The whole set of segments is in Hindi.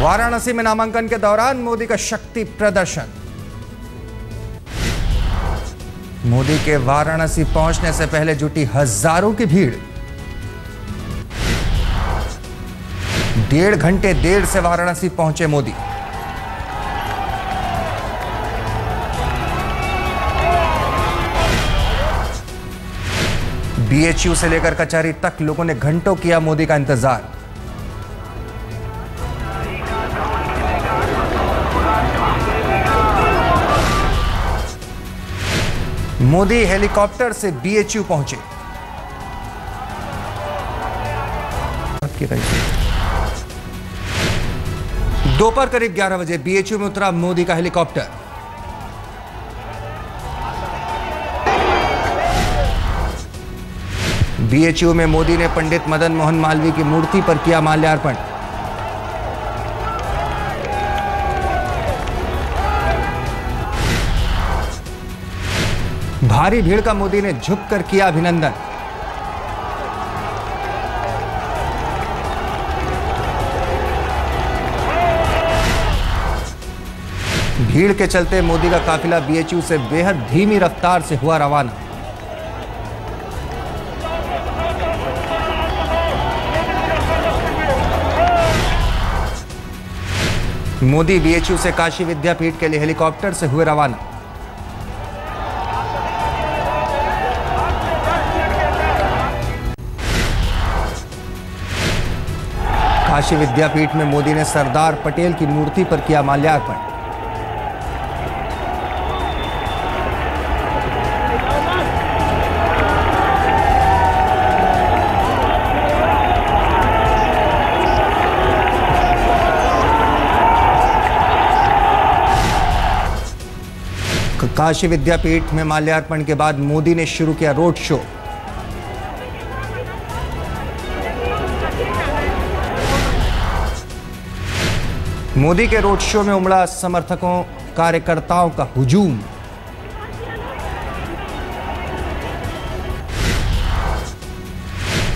वाराणसी में नामांकन के दौरान मोदी का शक्ति प्रदर्शन। मोदी के वाराणसी पहुंचने से पहले जुटी हजारों की भीड़। 1.5 घंटे देर से वाराणसी पहुंचे मोदी। बीएचयू से लेकर कचहरी तक लोगों ने घंटों किया मोदी का इंतजार। मोदी हेलीकॉप्टर से बीएचयू पहुंचे। दोपहर करीब 11 बजे बीएचयू में उतरा मोदी का हेलीकॉप्टर। बीएचयू में मोदी ने पंडित मदन मोहन मालवीय की मूर्ति पर किया माल्यार्पण। भारी भीड़ का मोदी ने झुककर किया अभिनंदन। भीड़ के चलते मोदी का काफिला बीएचयू से बेहद धीमी रफ्तार से हुआ रवाना। मोदी बीएचयू से काशी विद्यापीठ के लिए हेलीकॉप्टर से हुए रवाना। काशी विद्यापीठ में मोदी ने सरदार पटेल की मूर्ति पर किया माल्यार्पण। काशी विद्यापीठ में माल्यार्पण के बाद मोदी ने शुरू किया रोड शो। मोदी के रोड शो में उमड़ा समर्थकों कार्यकर्ताओं का हुजूम।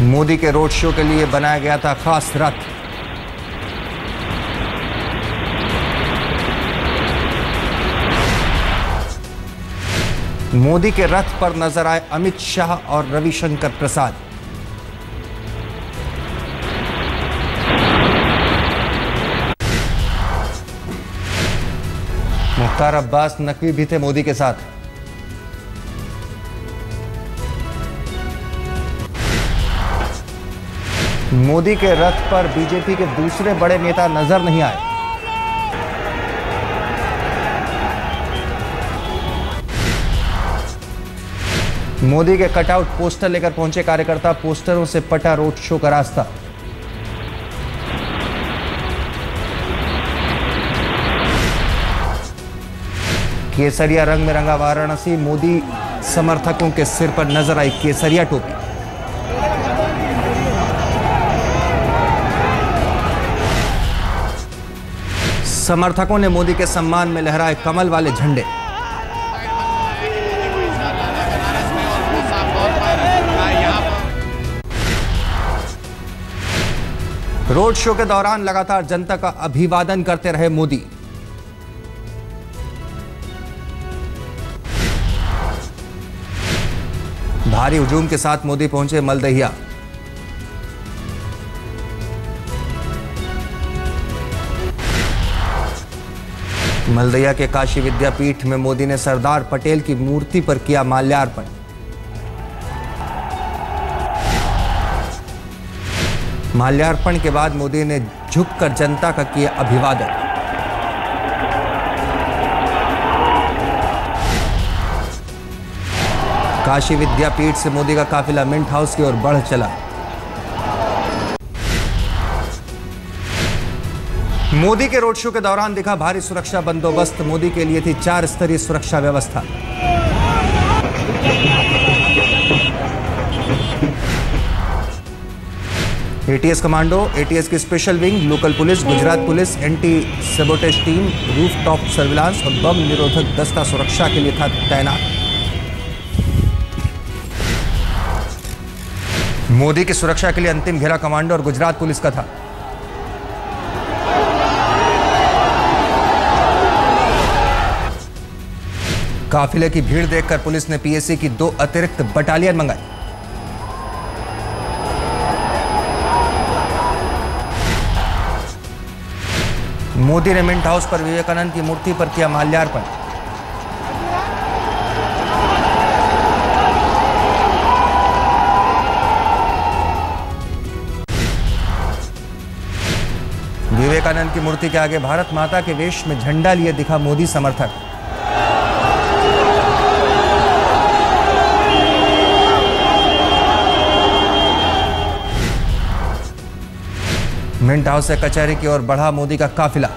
मोदी के रोड शो के लिए बनाया गया था खास रथ। मोदी के रथ पर नजर आए अमित शाह और रविशंकर प्रसाद। मुख्तार अब्बास नकवी भी थे मोदी के साथ। मोदी के रथ पर बीजेपी के दूसरे बड़े नेता नजर नहीं आए। मोदी के कटआउट पोस्टर लेकर पहुंचे कार्यकर्ता। पोस्टरों से पटा रोड शो का रास्ता। केसरिया रंग में रंगा वाराणसी। मोदी समर्थकों के सिर पर नजर आई केसरिया टोपी। समर्थकों ने मोदी के सम्मान में लहराए कमल वाले झंडे। रोड शो के दौरान लगातार जनता का अभिवादन करते रहे मोदी। भारी हुजूम के साथ मोदी पहुंचे मलदहिया। मलदहिया के काशी विद्यापीठ में मोदी ने सरदार पटेल की मूर्ति पर किया माल्यार्पण। माल्यार्पण के बाद मोदी ने झुककर जनता का किया अभिवादन। काशी विद्यापीठ से मोदी का काफिला मिंट हाउस की ओर बढ़ चला। मोदी के रोड शो के दौरान दिखा भारी सुरक्षा बंदोबस्त। मोदी के लिए थी 4 स्तरीय सुरक्षा व्यवस्था। एटीएस कमांडो, एटीएस की special wing, local police, Gujarat police, anti sabotage team, rooftop surveillance और बम निरोधक दस्ता सुरक्षा के लिए था तैनात। मोदी की सुरक्षा के लिए अंतिम घेरा कमांडो और गुजरात पुलिस का था। काफिले की भीड़ देखकर पुलिस ने पीएसी की 2 अतिरिक्त बटालियन मंगाई। मोदी ने मिंट हाउस पर विवेकानंद की मूर्ति पर किया माल्यार्पण। विवेकानंद की मूर्ति के आगे भारत माता के वेश में झंडा लिए दिखा मोदी समर्थक। मिंट हाउस से कचहरी की ओर बढ़ा मोदी का काफिला।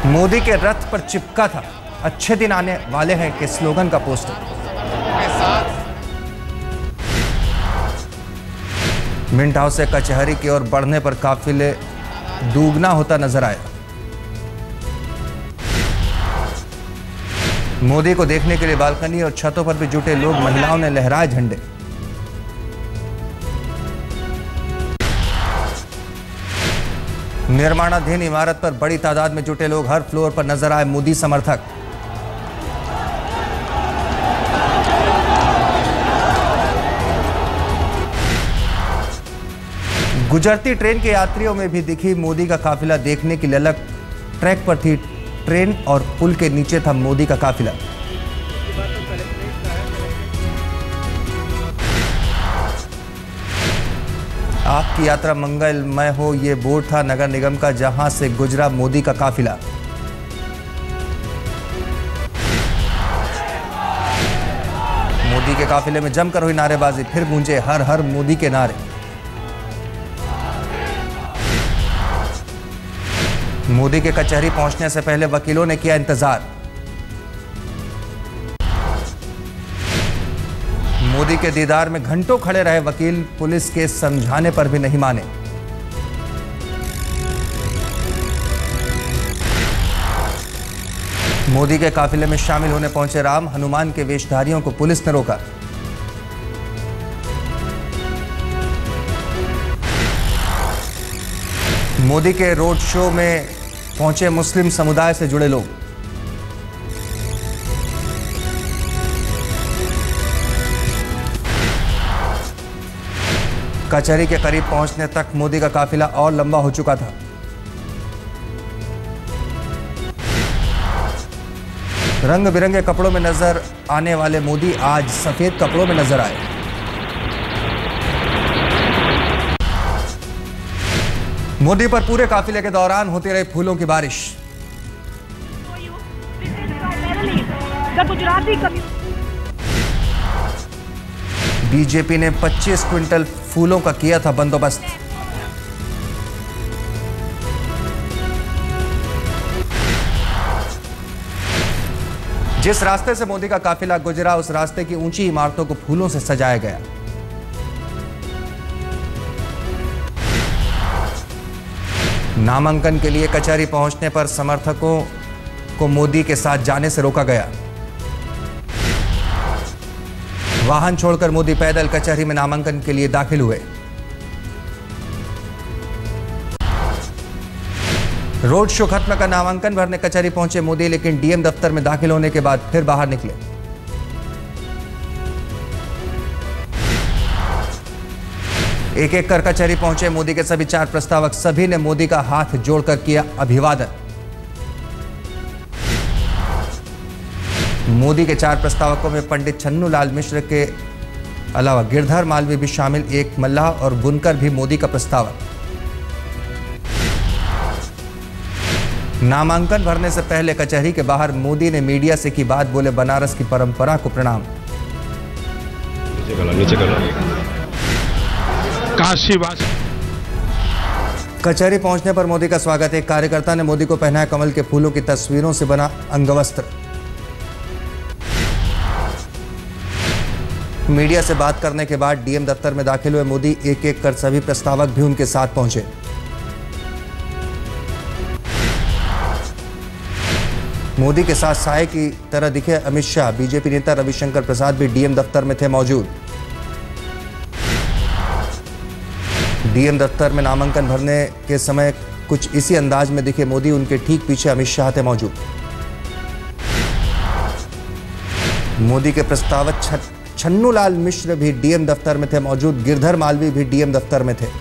मोदी के रथ पर चिपका था अच्छे दिन आने वाले हैं के स्लोगन का पोस्टर। मिंट हाउस से कचहरी की ओर बढ़ने पर काफिले दुगना होता नजर आया। मोदी को देखने के लिए बालकनी और छतों पर भी जुटे लोग, महिलाओं ने लहराए झंडे। निर्माणाधीन इमारत पर बड़ी तादाद में जुटे लोग, हर फ्लोर पर नजर आए मोदी समर्थक। गुजरती ट्रेन के यात्रियों में भी दिखी मोदी का काफिला देखने की ललक। ट्रैक पर थी ट्रेन और पुल के नीचे था मोदी का काफिला। आपकी यात्रा मंगलमय हो, ये बोर्ड था नगर निगम का, जहां से गुजरा मोदी का काफिला। मोदी के काफिले में जमकर हुई नारेबाजी, फिर गूंजे हर हर मोदी के नारे। मोदी के कचहरी पहुंचने से पहले वकीलों ने किया इंतजार। मोदी के दीदार में घंटों खड़े रहे वकील, पुलिस के समझाने पर भी नहीं माने। मोदी के काफिले में शामिल होने पहुंचे राम, हनुमान के वेशधारियों को पुलिस ने रोका। मोदी के रोड शो में पहुंचे मुस्लिम समुदाय से जुड़े लोग। कचहरी के करीब पहुंचने तक मोदी का काफिला और लंबा हो चुका था। रंग बिरंगे कपड़ों में नजर आने वाले मोदी आज सफेद कपड़ों में नजर आए। मोदी पर पूरे काफिले के दौरान होती रही फूलों की बारिश। बीजेपी ने 25 क्विंटल फूलों का किया था बंदोबस्त। जिस रास्ते से मोदी का काफिला गुजरा, उस रास्ते की ऊंची इमारतों को फूलों से सजाया गया। नामांकन के लिए कचहरी पहुंचने पर समर्थकों को मोदी के साथ जाने से रोका गया। वाहन छोड़कर मोदी पैदल कचहरी में नामांकन के लिए दाखिल हुए। रोड शो खत्म कर नामांकन भरने कचहरी पहुंचे मोदी, लेकिन डीएम दफ्तर में दाखिल होने के बाद फिर बाहर निकले। एक एक कर कचहरी पहुंचे मोदी के सभी 4 प्रस्तावक, सभी ने मोदी का हाथ जोड़कर किया अभिवादन। मोदी के 4 प्रस्तावकों में पंडित छन्नू लाल मिश्र के अलावा गिरधर मालवीय भी शामिल, एक मल्लाह और बुनकर भी मोदी का प्रस्तावक। नामांकन भरने से पहले कचहरी के बाहर मोदी ने मीडिया से की बात, बोले बनारस की परंपरा को प्रणाम। काशीवासी कचहरी पहुंचने पर मोदी का स्वागत। एक कार्यकर्ता ने मोदी को पहनाया कमल के फूलों की तस्वीरों से बना अंगवस्त्र। मीडिया से बात करने के बाद डीएम दफ्तर में दाखिल हुए मोदी, एक एक कर सभी प्रस्तावक भी उनके साथ पहुंचे। मोदी के साथ साए की तरह दिखे अमित शाह। बीजेपी नेता रविशंकर प्रसाद भी डीएम दफ्तर में थे मौजूद। डीएम दफ्तर में नामांकन भरने के समय कुछ इसी अंदाज में दिखे मोदी। उनके ठीक पीछे अमित शाह थे मौजूद। मोदी के प्रस्तावक छन्नूलाल मिश्र भी डीएम दफ्तर में थे मौजूद। गिरधर मालवी भी डीएम दफ्तर में थे।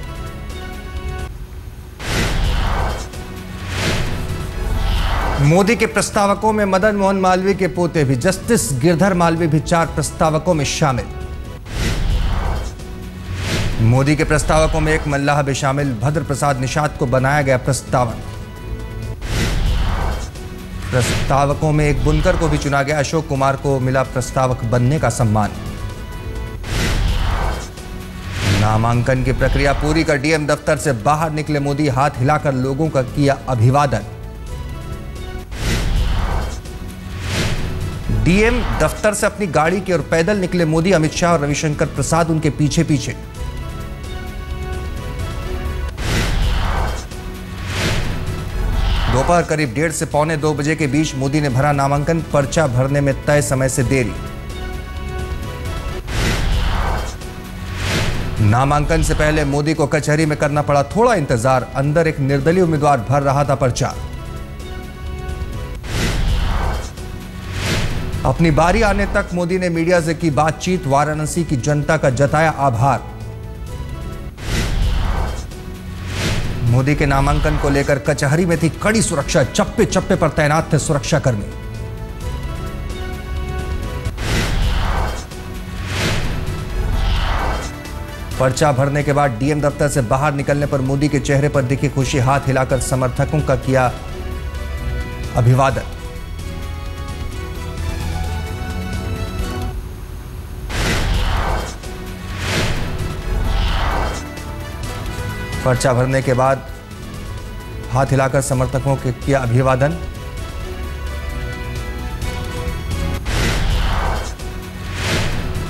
मोदी के प्रस्तावकों में मदन मोहन मालवीय के पोते भी जस्टिस गिरधर मालवी भी 4 प्रस्तावकों में शामिल। मोदी के प्रस्तावकों में एक मल्लाह भी शामिल। भद्र प्रसाद निषाद को बनाया गया प्रस्तावक। प्रस्तावकों में एक बुनकर को भी चुना गया। अशोक कुमार को मिला प्रस्तावक बनने का सम्मान। नामांकन की प्रक्रिया पूरी कर डीएम दफ्तर से बाहर निकले मोदी। हाथ हिलाकर लोगों का किया अभिवादन। डीएम दफ्तर से अपनी गाड़ी की ओर पैदल निकले मोदी। अमित शाह और रविशंकर प्रसाद उनके पीछे पीछे। दोपहर करीब 1:30 से 1:45 बजे के बीच मोदी ने भरा नामांकन। पर्चा भरने में तय समय से देरी। नामांकन से पहले मोदी को कचहरी में करना पड़ा थोड़ा इंतजार। अंदर एक निर्दलीय उम्मीदवार भर रहा था पर्चा। अपनी बारी आने तक मोदी ने मीडिया से की बातचीत। वाराणसी की जनता का जताया आभार। मोदी के नामांकन को लेकर कचहरी में थी कड़ी सुरक्षा। चप्पे चप्पे पर तैनात थे सुरक्षाकर्मी। पर्चा भरने के बाद डीएम दफ्तर से बाहर निकलने पर मोदी के चेहरे पर दिखी खुशी। हाथ हिलाकर समर्थकों का किया अभिवादन। पर्चा भरने के बाद हाथ हिलाकर समर्थकों के किया अभिवादन।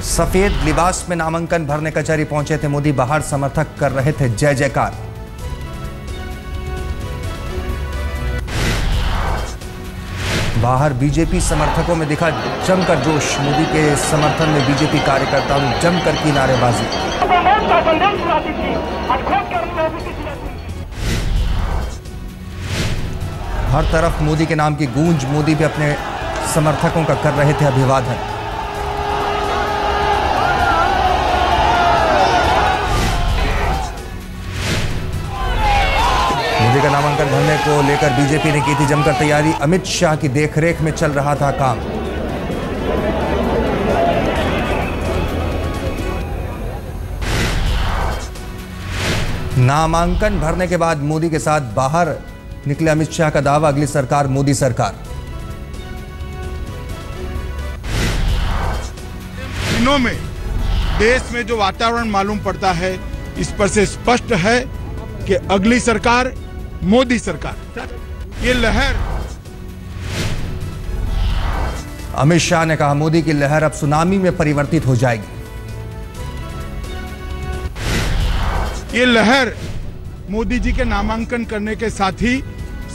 सफेद लिबास में नामांकन भरने कचहरी पहुंचे थे मोदी। बाहर समर्थक कर रहे थे जय जयकार। बाहर बीजेपी समर्थकों में दिखा जमकर जोश। मोदी के समर्थन में बीजेपी कार्यकर्ताओं ने जमकर की नारेबाजी। हर तरफ मोदी के नाम की गूंज। मोदी भी अपने समर्थकों का कर रहे थे अभिवादन। मोदी का नामांकन भरने को लेकर बीजेपी ने की थी जमकर तैयारी। अमित शाह की देखरेख में चल रहा था काम। नामांकन भरने के बाद मोदी के साथ बाहर निकले अमित शाह का दावा। अगली सरकार मोदी सरकार। दिनों में देश में जो वातावरण मालूम पड़ता है, इस पर से स्पष्ट है कि अगली सरकार मोदी सरकार। ये लहर, अमित शाह ने कहा मोदी की लहर अब सुनामी में परिवर्तित हो जाएगी। ये लहर मोदी जी के नामांकन करने के साथ ही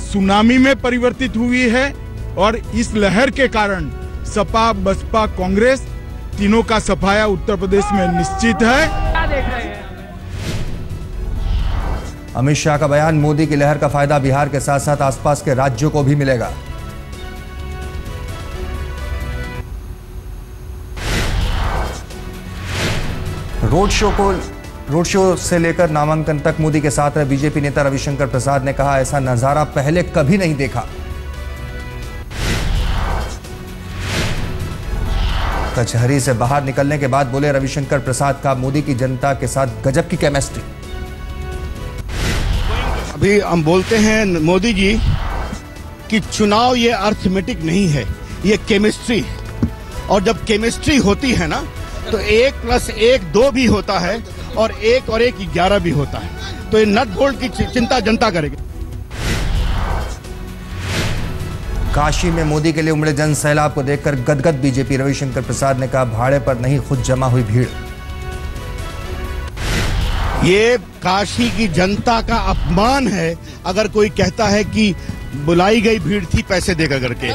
सुनामी में परिवर्तित हुई है और इस लहर के कारण सपा, बसपा, कांग्रेस तीनों का सफाया उत्तर प्रदेश में निश्चित है। अमित शाह का बयान। मोदी की लहर का फायदा बिहार के साथ साथ आसपास के राज्यों को भी मिलेगा। रोड शो से लेकर नामांकन तक मोदी के साथ रहे बीजेपी नेता रविशंकर प्रसाद ने कहा ऐसा नजारा पहले कभी नहीं देखा। कचहरी से बाहर निकलने के बाद बोले रविशंकर प्रसाद का मोदी की जनता के साथ गजब की केमिस्ट्री। अभी हम बोलते हैं मोदी जी कि चुनाव ये अर्थमेटिक नहीं है, ये केमिस्ट्री। और जब केमिस्ट्री होती है ना तो 1+1 2 भी होता है और 1 और 1 11 भी होता है। तो ये नट बोल्ट की चिंता जनता करेगी। काशी में मोदी के लिए उमड़े जन सैलाब को देखकर गदगद बीजेपी। रविशंकर प्रसाद ने कहा भाड़े पर नहीं खुद जमा हुई भीड़। ये काशी की जनता का अपमान है अगर कोई कहता है कि बुलाई गई भीड़ थी पैसे देकर करके।